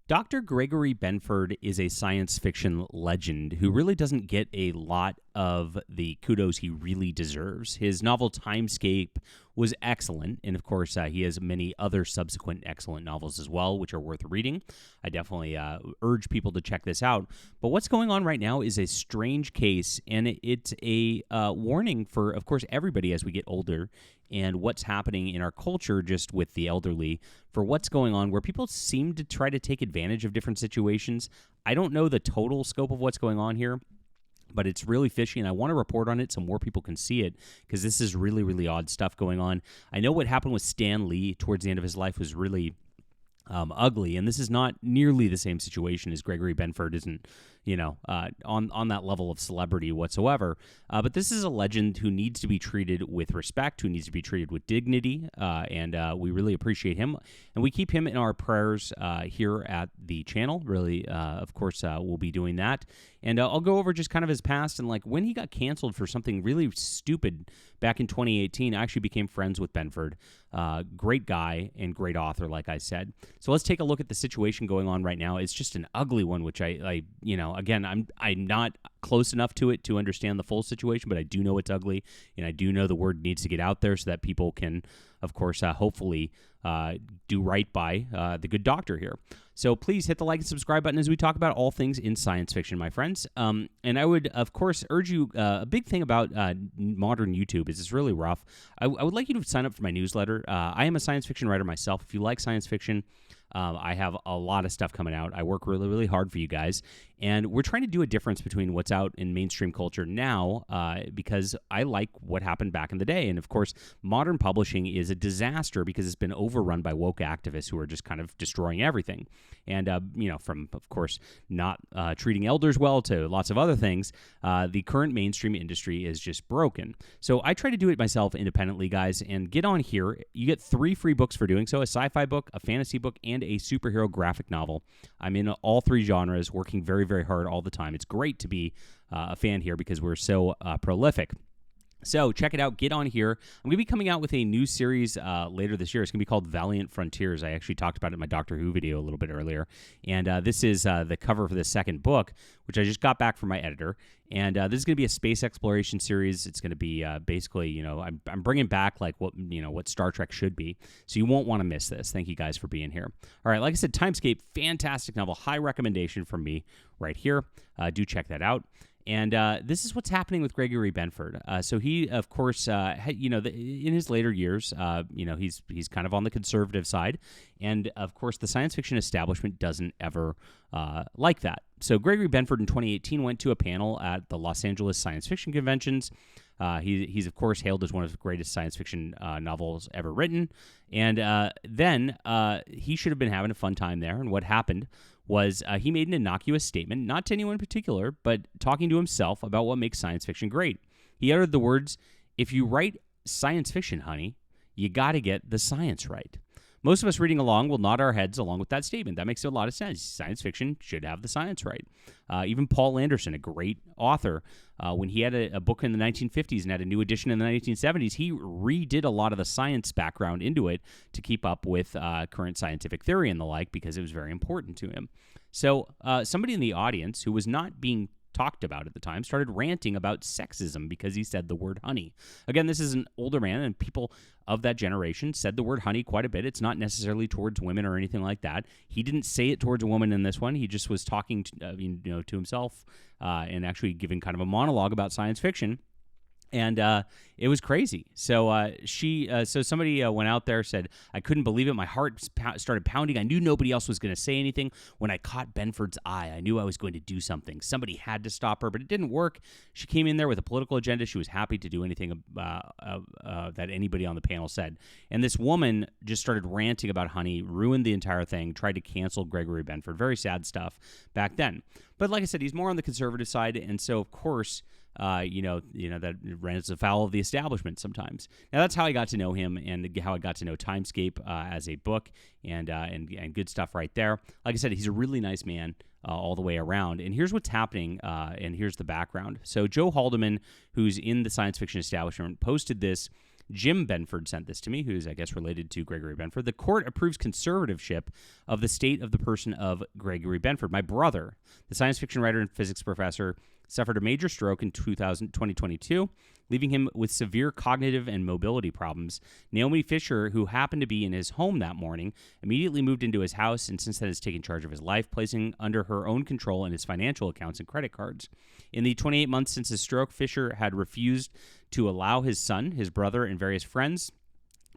Dr. Gregory Benford is a science fiction legend who really doesn't get a lot of the kudos he really deserves. His novel Timescape was excellent, and of course, he has many other subsequent excellent novels as well, which are worth reading. I definitely urge people to check this out. But what's going on right now is a strange case, and it's a warning for, of course, everybody as we get older, and what's happening in our culture just with the elderly, for what's going on where people seem to try to take advantage of different situations. I don't know the total scope of what's going on here, but it's really fishy, and I want to report on it so more people can see it, because this is really, really odd stuff going on. I know what happened with Stan Lee towards the end of his life was really ugly, and this is not nearly the same situation as Gregory Benford isn't, on that level of celebrity whatsoever. But this is a legend who needs to be treated with respect, who needs to be treated with dignity, and we really appreciate him. And we keep him in our prayers here at the channel. Really, of course, we'll be doing that. And I'll go over just kind of his past and like when he got canceled for something really stupid back in 2018. I actually became friends with Benford. Great guy and great author, like I said. So let's take a look at the situation going on right now. It's just an ugly one, which again, I'm not close enough to it to understand the full situation, but I do know it's ugly, and I do know the word needs to get out there so that people can, of course, hopefully do right by the good doctor here. So please hit the like and subscribe button as we talk about all things in science fiction, my friends. And I would, of course, urge you, a big thing about modern YouTube is it's really rough. I would like you to sign up for my newsletter. I am a science fiction writer myself. If you like science fiction, I have a lot of stuff coming out. I work really, really hard for you guys. And we're trying to do a difference between what's out in mainstream culture now because I like what happened back in the day. And, of course, modern publishing is a disaster because it's been overrun by woke activists who are just kind of destroying everything. And, from, of course, not treating elders well to lots of other things, the current mainstream industry is just broken. So I try to do it myself independently, guys, and get on here. You get 3 free books for doing so, a sci-fi book, a fantasy book, and a superhero graphic novel. I'm in all 3 genres, working very, very hard all the time. It's great to be a fan here because we're so prolific. So check it out. Get on here. I'm going to be coming out with a new series later this year. It's going to be called Valiant Frontiers. I actually talked about it in my Doctor Who video a little bit earlier. And this is the cover for the second book, which I just got back from my editor. And this is going to be a space exploration series. It's going to be basically, I'm bringing back like what Star Trek should be. So you won't want to miss this. Thank you guys for being here. All right, like I said, Timescape, fantastic novel, high recommendation from me right here. Do check that out. And this is what's happening with Gregory Benford. So he, of course, in his later years, he's kind of on the conservative side. And, of course, the science fiction establishment doesn't ever like that. So Gregory Benford in 2018 went to a panel at the Los Angeles Science Fiction Conventions. He's, of course, hailed as one of the greatest science fiction novels ever written. And then he should have been having a fun time there. And what happened was he made an innocuous statement, not to anyone in particular, but talking to himself about what makes science fiction great. He uttered the words, "If you write science fiction, honey, you got to get the science right." Most of us reading along will nod our heads along with that statement. That makes a lot of sense. Science fiction should have the science right. Even Paul Anderson, a great author, when he had a book in the 1950s and had a new edition in the 1970s, he redid a lot of the science background into it to keep up with current scientific theory and the like because it was very important to him. So somebody in the audience who was not being talked about at the time started ranting about sexism because he said the word honey. Again, this is an older man, and people of that generation said the word honey quite a bit. It's not necessarily towards women or anything like that. He didn't say it towards a woman in this one. He just was talking to himself and actually giving kind of a monologue about science fiction. And it was crazy. So somebody went out there, said, "I couldn't believe it. My heart started pounding. I knew nobody else was going to say anything. When I caught Benford's eye, I knew I was going to do something. Somebody had to stop her, but it didn't work. She came in there with a political agenda. She was happy to do anything that anybody on the panel said. And this woman just started ranting about honey, ruined the entire thing, tried to cancel Gregory Benford. Very sad stuff back then. But like I said, he's more on the conservative side, and so, of course, that runs afoul of the establishment sometimes. Now, that's how I got to know him and how I got to know Timescape as a book and good stuff right there. Like I said, he's a really nice man all the way around. And here's what's happening, and here's the background. So Joe Haldeman, who's in the science fiction establishment, posted this Jim Benford sent this to me, who's, I guess, related to Gregory Benford. The court approves conservatorship of the state of the person of Gregory Benford. My brother, the science fiction writer and physics professor, suffered a major stroke in 2022, leaving him with severe cognitive and mobility problems. Naomi Fisher, who happened to be in his home that morning, immediately moved into his house and since then has taken charge of his life, placing under her own control and his financial accounts and credit cards. In the 28 months since his stroke, Fisher had refused to allow his son, his brother, and various friends,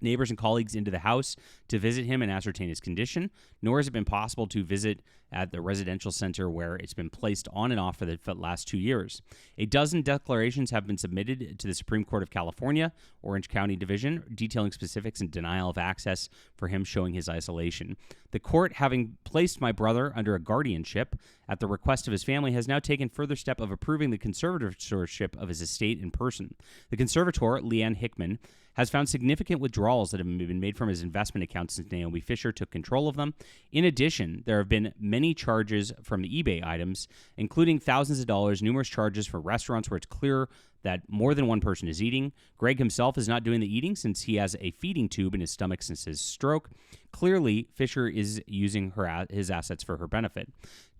neighbors, and colleagues into the house to visit him and ascertain his condition, nor has it been possible to visit at the residential center where it's been placed on and off for the last 2 years. A dozen declarations have been submitted to the Supreme Court of California, Orange County Division, detailing specifics and denial of access for him, showing his isolation. The court, having placed my brother under a guardianship at the request of his family, has now taken further step of approving the conservatorship of his estate in person. The conservator, Leanne Hickman, has found significant withdrawals that have been made from his investment accounts since Naomi Fisher took control of them. In addition, there have been many charges from the eBay items, including thousands of dollars, numerous charges for restaurants where it's clear that more than one person is eating. Greg himself is not doing the eating since he has a feeding tube in his stomach since his stroke. Clearly, Fisher is using his assets for her benefit.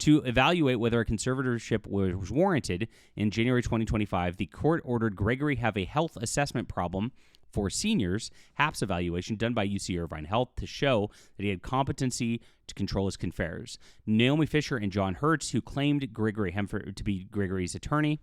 To evaluate whether a conservatorship was warranted, in January 2025, the court ordered Gregory have a health assessment problem for seniors, HAPS evaluation done by UC Irvine Health to show that he had competency to control his affairs. Naomi Fisher and John Hertz, who claimed Gregory Benford to be Gregory's attorney,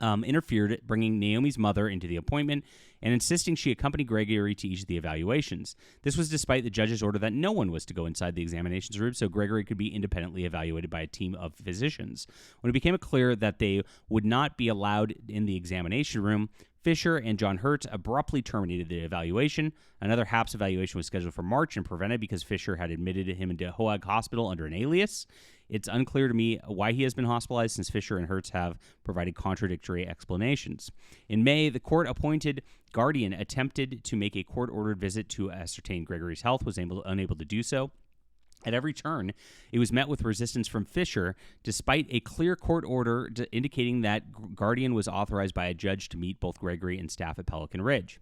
interfered, bringing Naomi's mother into the appointment and insisting she accompany Gregory to each of the evaluations. This was despite the judge's order that no one was to go inside the examinations room so Gregory could be independently evaluated by a team of physicians. When it became clear that they would not be allowed in the examination room, Fisher and John Hertz abruptly terminated the evaluation. Another HAPS evaluation was scheduled for March and prevented because Fisher had admitted him into Hoag Hospital under an alias. It's unclear to me why he has been hospitalized since Fisher and Hertz have provided contradictory explanations. In May, the court-appointed guardian attempted to make a court-ordered visit to ascertain Gregory's health, was unable to do so. At every turn, it was met with resistance from Fisher, despite a clear court order indicating that Guardian was authorized by a judge to meet both Gregory and staff at Pelican Ridge,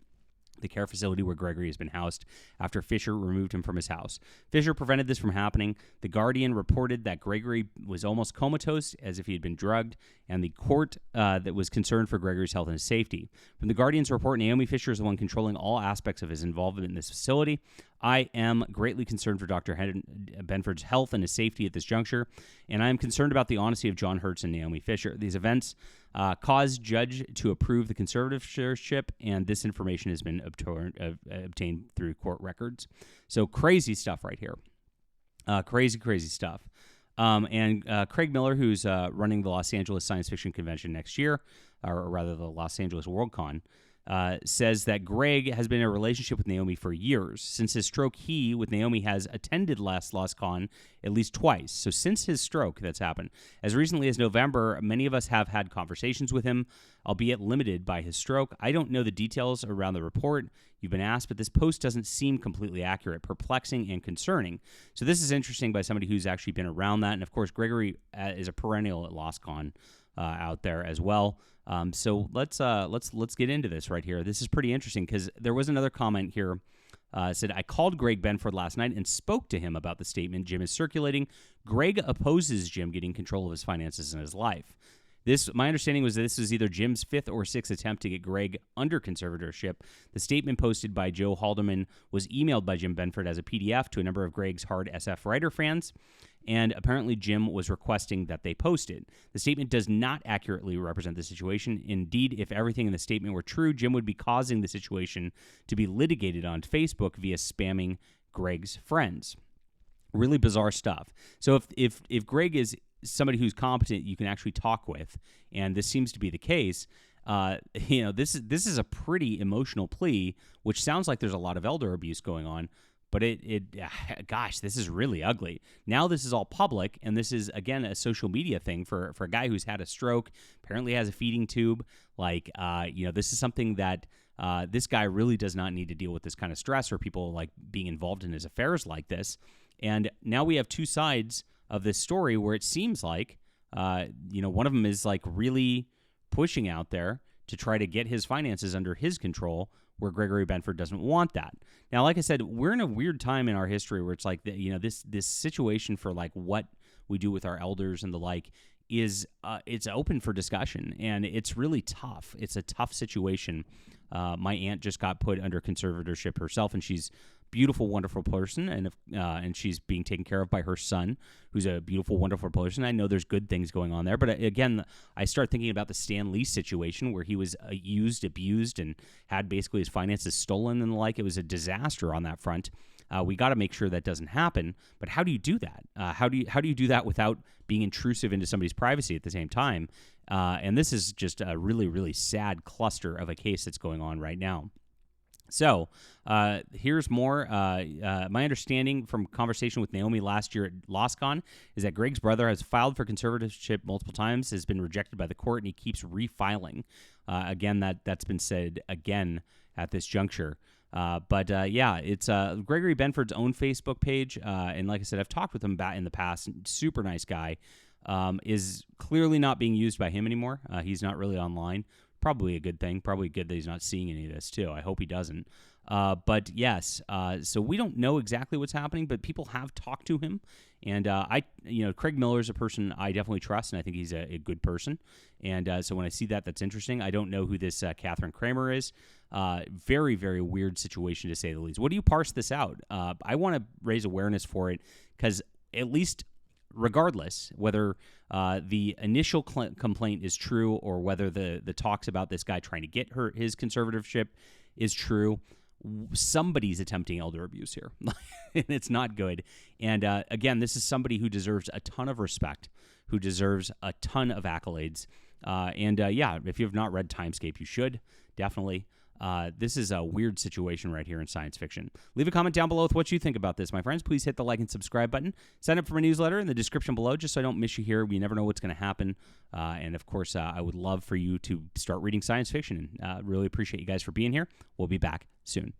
the care facility where Gregory has been housed after Fisher removed him from his house. Fisher prevented this from happening. The Guardian reported that Gregory was almost comatose, as if he had been drugged, and the court that was concerned for Gregory's health and his safety. From the Guardian's report, Naomi Fisher is the one controlling all aspects of his involvement in this facility. I am greatly concerned for Dr. Benford's health and his safety at this juncture, and I am concerned about the honesty of John Hertz and Naomi Fisher. These events caused judge to approve the conservatorship, and this information has been obtained through court records. So crazy stuff right here. Crazy stuff. And Craig Miller, who's running the Los Angeles Science Fiction Convention next year, or rather the Los Angeles Worldcon, says that Greg has been in a relationship with Naomi for years. Since his stroke, he, with Naomi, has attended LosCon at least twice. So since his stroke, that's happened. As recently as November, many of us have had conversations with him, albeit limited by his stroke. I don't know the details around the report you've been asked, but this post doesn't seem completely accurate, perplexing, and concerning. So this is interesting by somebody who's actually been around that. And of course, Gregory is a perennial at LosCon out there as well. So let's get into this right here. This is pretty interesting because there was another comment here. Said, I called Greg Benford last night and spoke to him about the statement Jim is circulating. Greg opposes Jim getting control of his finances and his life. My understanding was that this was either Jim's fifth or sixth attempt to get Greg under conservatorship. The statement posted by Joe Haldeman was emailed by Jim Benford as a PDF to a number of Greg's hard SF writer fans, and apparently Jim was requesting that they post it. The statement does not accurately represent the situation. Indeed, if everything in the statement were true, Jim would be causing the situation to be litigated on Facebook via spamming Greg's friends. Really bizarre stuff. So if Greg is somebody who's competent you can actually talk with, and this seems to be the case, this is a pretty emotional plea, which sounds like there's a lot of elder abuse going on, but this is really ugly. Now this is all public, and this is, again, a social media thing for a guy who's had a stroke, apparently has a feeding tube. This is something that this guy really does not need to deal with, this kind of stress or people like being involved in his affairs like this. And now we have two sides of this story where it seems like, one of them is like really pushing out there to try to get his finances under his control, where Gregory Benford doesn't want that. Now, like I said, we're in a weird time in our history where it's like, this situation for like what we do with our elders and the like is it's open for discussion, and it's really tough. It's a tough situation. My aunt just got put under conservatorship herself, and she's beautiful, wonderful person, and she's being taken care of by her son, who's a beautiful, wonderful person. I know there's good things going on there, but again, I start thinking about the Stan Lee situation where he was used, abused, and had basically his finances stolen and the like. It was a disaster on that front. We got to make sure that doesn't happen. But how do you do that? How do you do that without being intrusive into somebody's privacy at the same time? And this is just a really, really sad cluster of a case that's going on right now. So here's more. My understanding from conversation with Naomi last year at LostCon is that Greg's brother has filed for conservatorship multiple times, has been rejected by the court, and he keeps refiling. Again, that's been said again at this juncture. It's Gregory Benford's own Facebook page. And like I said, I've talked with him in the past. Super nice guy. Is clearly not being used by him anymore. He's not really online. Probably a good thing. Probably good that he's not seeing any of this, too. I hope he doesn't. But yes, so we don't know exactly what's happening, but people have talked to him. And Craig Miller is a person I definitely trust, and I think he's a good person. And so when I see that, that's interesting. I don't know who this Catherine Kramer is. Very, very weird situation, to say the least. What do you parse this out? I want to raise awareness for it because at least regardless whether the initial complaint is true or whether the talks about this guy trying to get his conservatorship is true, somebody's attempting elder abuse here, and it's not good. And again, this is somebody who deserves a ton of respect, who deserves a ton of accolades. If you have not read Timescape, you should definitely. This is a weird situation right here in science fiction. Leave a comment down below with what you think about this, my friends. Please hit the like and subscribe button. Sign up for my newsletter in the description below just so I don't miss you here. We never know what's going to happen. And, of course, I would love for you to start reading science fiction. Really appreciate you guys for being here. We'll be back soon.